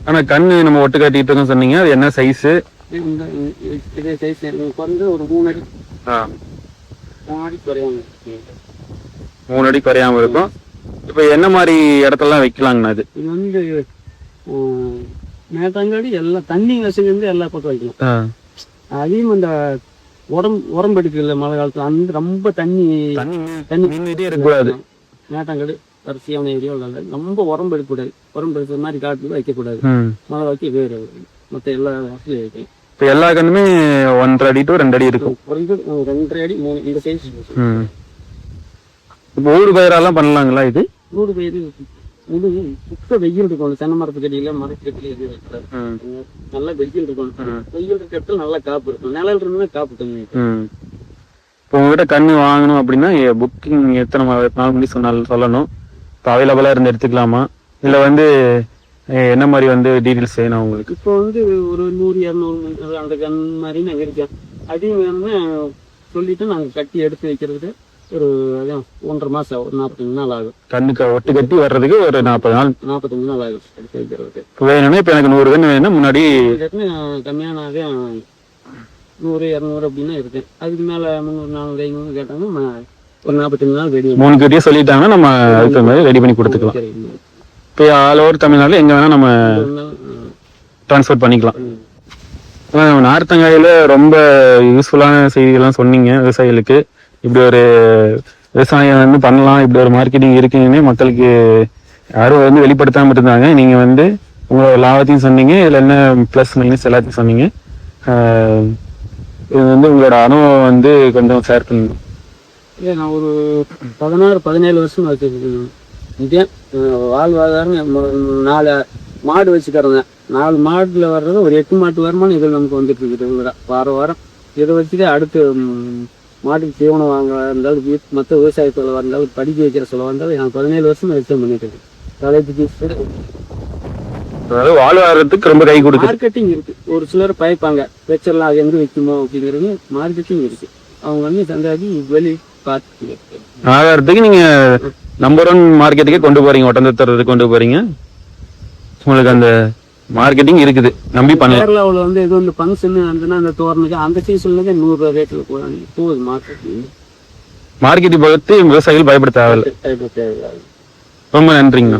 ஆனா கண்ணு நம்ம ஒட்டு காட்டிட்டு இருக்கோம் சொன்னீங்க, அது என்ன சைஸ்? இதே சைஸ் குறைஞ்ச ஒரு 3 அடி 3 அடி குறையாம 3 அடி குறையாம இருக்கும். இப்ப என்ன மாதிரி இடத்துலலாம் வைக்கலாங்கண்ணா இது? இது வந்து மேட்டாங்காடி எல்லா தண்ணி வசதி வந்து எல்லா பக்கம் வைக்கலாம். அதையும் இந்த உடம்பு எடுக்கல மழை காலத்துல அந்த ரொம்ப தண்ணி இருக்கக்கூடாது. மேட்டாங்காடு வரிசையான ஏரியா ரொம்ப உடம்பு எடுக்கக்கூடாது. உடம்பு எடுக்கிற மாதிரி காட்டுல வைக்கக்கூடாது. மழை வைக்க வேறு மற்ற எல்லா வசதியும் வைக்கலாம். இப்போ எல்லா கண்ணுமே 1.5 அடி to 2 அடி இருக்கும். 2.5 அடி 3 இந்த சைஸ். இப்போ ஊடு பயிரெல்லாம் பண்ணலாங்களா இது? ஊடு பயிர் சுத்த வெயில் இருக்கும். தென்னை மரத்து கடியில மரக்கடியில இது வைக்கிறாரு. நல்லா வெயில் இருக்கும். வெயில் இருக்க இடத்துல நல்லா காப்பு இருக்கும். நிழல் இருந்தா காப்பு தண்ணி. இப்போ உங்ககிட்ட கண்ணு வாங்கணும் அப்படின்னா புக்கிங் எத்தனை நாள் முன்னாடி சொல்லணும்? இப்போ அவைலபிளா இருந்து எடுத்துக்கலாமா, இல்ல வந்து என்ன மாதிரி வந்து டீடைல்ஸ் வேணும் உங்களுக்கு? இப்போ வந்து ஒரு 100-200 அந்த கண் மாதிரி நாங்கள் இருக்கேன். அதையும் வேணும்னா சொல்லிட்டு நாங்கள் கட்டி எடுத்து வைக்கிறதுக்கு ஒரு 1.5 மாசம் ஒரு 45 நாள் ஆகும். கண்ணுக்கு ஒட்டு கட்டி வர்றதுக்கு ஒரு 40 நாள் 45 நாள் ஆகும் எடுத்து வைக்கிறதுக்கு. இப்போ வேணும்னா இப்போ எனக்கு 100 கன்று வேணும் முன்னாடி கம்மியானாவே 100-200 அப்படின்னா இருக்கு. அதுக்கு மேல 300-400 கேட்டாங்கன்னா ஒரு 45 நாள் ரெடி. 3 கட்டியே சொல்லிட்டாங்கன்னா நம்ம அதுக்கு மாதிரி ரெடி பண்ணி கொடுத்துக்கலாம். இப்போ ஆல் ஓவர் தமிழ்நாடு எங்க வேணா நம்ம டிரான்ஸ்போர்ட் பண்ணிக்கலாம். நார்த்தங்காயில ரொம்ப யூஸ்ஃபுல்லான செய்திகள்லாம் சொன்னீங்க. விவசாயிகளுக்கு இப்படி ஒரு விவசாயம் வந்து பண்ணலாம், இப்படி ஒரு மார்க்கெட்டிங் இருக்குன்னு மக்களுக்கு யாரும் வந்து வெளிப்படுத்தாம இருந்தாங்க. நீங்க வந்து உங்களோட லாபத்தையும் சொன்னீங்க, இதுல என்ன பிளஸ் மைனஸ் எல்லாத்தையும் சொன்னீங்க. இது வந்து உங்களோட அனுபவம் வந்து கொஞ்சம் ஷேர் பண்ணுங்க. நான் ஒரு 16-17 வருஷம் வச்சிருக்கேன். இதே வாழ்வாதாரம் 4 மாடு வச்சுக்கிறேன். 4 மாடுல வர்றது ஒரு 8 மாட்டு வருமானம் இதில் நமக்கு வந்துட்டு இருக்குது. வாரம் இதை வச்சுட்டு அடுத்து மாட்டுக்கு தீவனம் வாங்க இருந்தாலும் மற்ற விவசாயத்தில் வந்தாலும் படிக்க வைக்கிற சொல்ல வந்தாலும் நான் 17 வருஷம் விவசாயம் பண்ணிட்டு இருக்கேன். தலைப்புக்கு வாழ்வாதாரத்துக்கு ரொம்ப கை கொடுக்கு. மார்க்கெட்டிங் இருக்கு. ஒரு சிலர் பயப்பாங்க வச்சிடலாம், அது எங்க வைக்குமோ அப்படிங்கிறது. மார்க்கெட்டிங் இருக்கு. அவங்க வந்து சந்தாதி வெளி பார்த்து ஆதாரத்துக்கு நீங்க நம்பர் 1 மார்க்கெட்டுக்கே கொண்டு போறீங்க, ஒட்டந்தத்தரத்துக்கு கொண்டு போறீங்க. உங்களுக்கு அந்த மார்க்கெட்டிங் இருக்குது, நம்பி பண்ணலாம். கேரளாவில் வந்து இது வந்து ஃபங்க்ஷன் அந்த தோரணுக்கு அந்த சீசன்ல 100 ரூபா ரேட்ல போகுது மார்க்கெட்டிங். மார்க்கெட்டிங் பற்றி விவசாயிகள் பயப்பட தேவையில்லை. தேவையில்லை. ரொம்ப நன்றிங்கண்ணா.